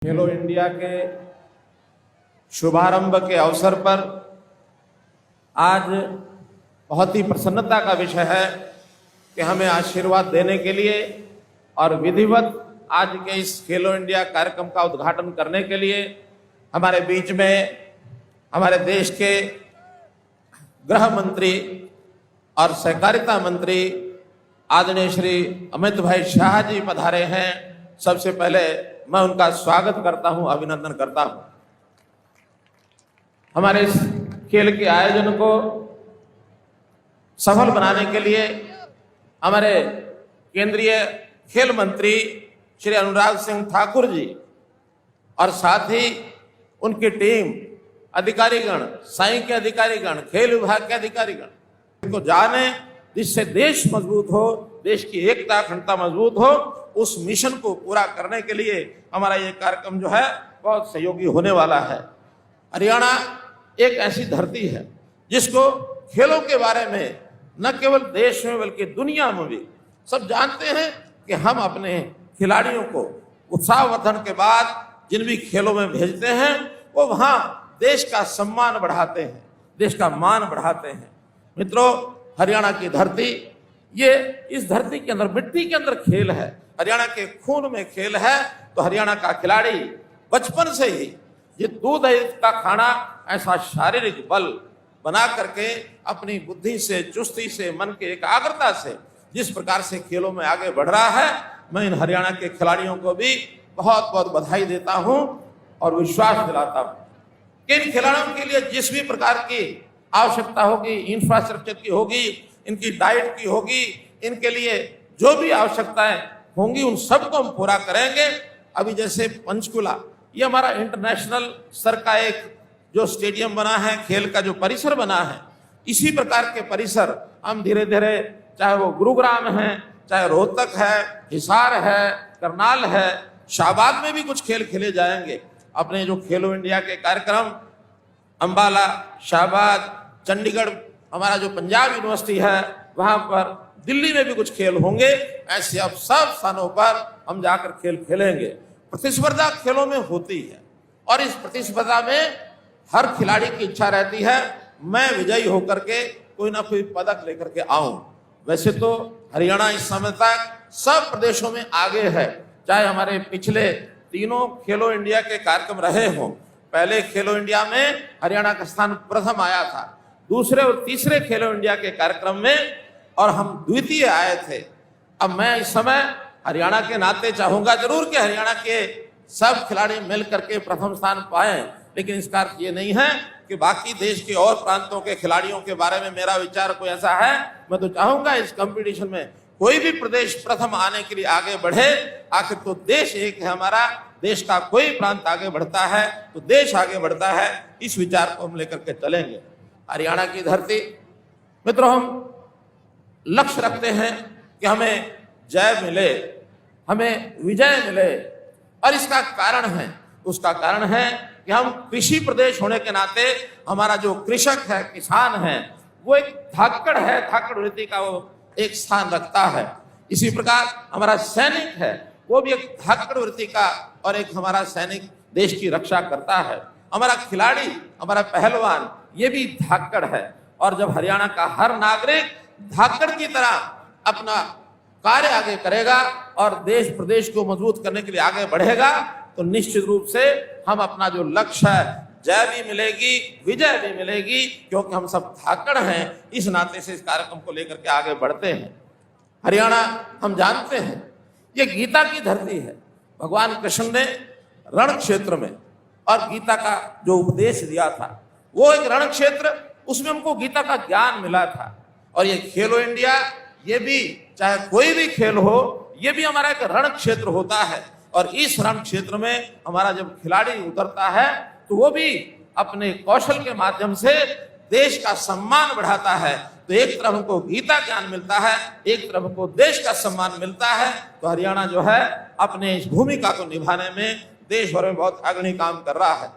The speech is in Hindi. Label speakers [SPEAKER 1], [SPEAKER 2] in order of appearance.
[SPEAKER 1] खेलो इंडिया के शुभारंभ के अवसर पर आज बहुत ही प्रसन्नता का विषय है कि हमें आशीर्वाद देने के लिए और विधिवत आज के इस खेलो इंडिया कार्यक्रम का उद्घाटन करने के लिए हमारे बीच में हमारे देश के गृह मंत्री और सहकारिता मंत्री आदरणीय श्री अमित भाई शाह जी पधारे हैं। सबसे पहले मैं उनका स्वागत करता हूं, अभिनंदन करता हूं। हमारे इस खेल के आयोजन को सफल बनाने के लिए हमारे केंद्रीय खेल मंत्री श्री अनुराग सिंह ठाकुर जी और साथ ही उनकी टीम, अधिकारीगण, साई के अधिकारीगण, खेल विभाग के अधिकारीगण को जाने जिससे देश मजबूत हो, देश की एकता अखंडता मजबूत हो, उस मिशन को पूरा करने के लिए हमारा ये कार्यक्रम जो है बहुत सहयोगी होने वाला है। हरियाणा एक ऐसी धरती है जिसको खेलों के बारे में न केवल देश में बल्कि दुनिया में भी सब जानते हैं कि हम अपने खिलाड़ियों को उत्साहवर्धन के बाद जिन भी खेलों में भेजते हैं वो वहां देश का सम्मान बढ़ाते हैं, देश का मान बढ़ाते हैं। मित्रों, हरियाणा की धरती, ये इस धरती के अंदर, मिट्टी के अंदर खेल है, हरियाणा के खून में खेल है। तो हरियाणा का खिलाड़ी बचपन से ही ये दूध का खाना ऐसा शारीरिक बल बना करके अपनी बुद्धि से, चुस्ती से, मन के एकाग्रता से जिस प्रकार से खेलों में आगे बढ़ रहा है, मैं इन हरियाणा के खिलाड़ियों को भी बहुत बहुत बधाई देता हूं और विश्वास दिलाता हूं कि इन खिलाड़ियों के लिए जिस भी प्रकार की आवश्यकता होगी, इंफ्रास्ट्रक्चर की होगी, इनकी डाइट की होगी, इनके लिए जो भी आवश्यकताएं होंगी उन सबको हम पूरा करेंगे। अभी जैसे पंचकुला, ये हमारा इंटरनेशनल स्तर का एक जो स्टेडियम बना है, खेल का जो परिसर बना है, इसी प्रकार के परिसर हम धीरे धीरे, चाहे वो गुरुग्राम है, चाहे रोहतक है, हिसार है, करनाल है, शाहबाद में भी कुछ खेल खेले जाएंगे। अपने जो खेलो इंडिया के कार्यक्रम अंबाला, शाहबाद, चंडीगढ़, हमारा जो पंजाब यूनिवर्सिटी है वहां पर, दिल्ली में भी कुछ खेल होंगे। ऐसे अब सब स्थानों पर हम जाकर खेल खेलेंगे। प्रतिस्पर्धा खेलों में होती है और इस प्रतिस्पर्धा में हर खिलाड़ी की इच्छा रहती है मैं विजयी होकर के कोई ना कोई पदक लेकर के आऊं। वैसे तो हरियाणा इस समय तक सब प्रदेशों में आगे है, चाहे हमारे पिछले तीनों खेलो इंडिया के कार्यक्रम रहे हों। पहले खेलो इंडिया में हरियाणा का स्थान प्रथम आया था, दूसरे और तीसरे खेलो इंडिया के कार्यक्रम में और हम द्वितीय आए थे। अब मैं इस समय हरियाणा के नाते चाहूंगा जरूर कि हरियाणा के सब खिलाड़ी मिल करके प्रथम स्थान पाएं, लेकिन इसका अर्थ ये नहीं है कि बाकी देश के और प्रांतों के खिलाड़ियों के बारे में मेरा विचार कोई ऐसा है। मैं तो चाहूंगा इस कंपटीशन में कोई भी प्रदेश प्रथम आने के लिए आगे बढ़े। आखिर तो देश एक है हमारा, देश का कोई प्रांत आगे बढ़ता है तो देश आगे बढ़ता है। इस विचार को हम लेकर के चलेंगे। हरियाणा की धरती, मित्रों, हम लक्ष्य रखते हैं कि हमें जय मिले, हमें विजय मिले, और इसका कारण है, उसका कारण है कि हम कृषि प्रदेश होने के नाते हमारा जो कृषक है, किसान है, वो एक धाकड़ है, धाकड़ वृत्ति का वो एक स्थान रखता है। इसी प्रकार हमारा सैनिक है, वो भी एक धाकड़ वृत्ति का और एक हमारा सैनिक देश की रक्षा करता है। हमारा खिलाड़ी, हमारा पहलवान, ये भी धाकड़ है। और जब हरियाणा का हर नागरिक धाकड़ की तरह अपना कार्य आगे करेगा और देश प्रदेश को मजबूत करने के लिए आगे बढ़ेगा, तो निश्चित रूप से हम अपना जो लक्ष्य है, जय भी मिलेगी, विजय भी मिलेगी, क्योंकि हम सब धाकड़ हैं। इस नाते से इस कार्यक्रम को लेकर के आगे बढ़ते हैं। हरियाणा, हम जानते हैं, ये गीता की धरती है। भगवान कृष्ण ने रण क्षेत्र में और गीता का जो उपदेश दिया था, वो एक रण क्षेत्र, उसमें हमको गीता का ज्ञान मिला था। और ये खेलो इंडिया, ये भी चाहे कोई भी खेल हो, ये भी हमारा एक रण क्षेत्र होता है। और इस रण क्षेत्र में हमारा जब खिलाड़ी उतरता है तो वो भी अपने कौशल के माध्यम से देश का सम्मान बढ़ाता है। तो एक तरफ हमको गीता ज्ञान मिलता है, एक तरफ हमको देश का सम्मान मिलता है। तो हरियाणा जो है अपने इस भूमिका को निभाने में देश भर में बहुत अग्रणी काम कर रहा है।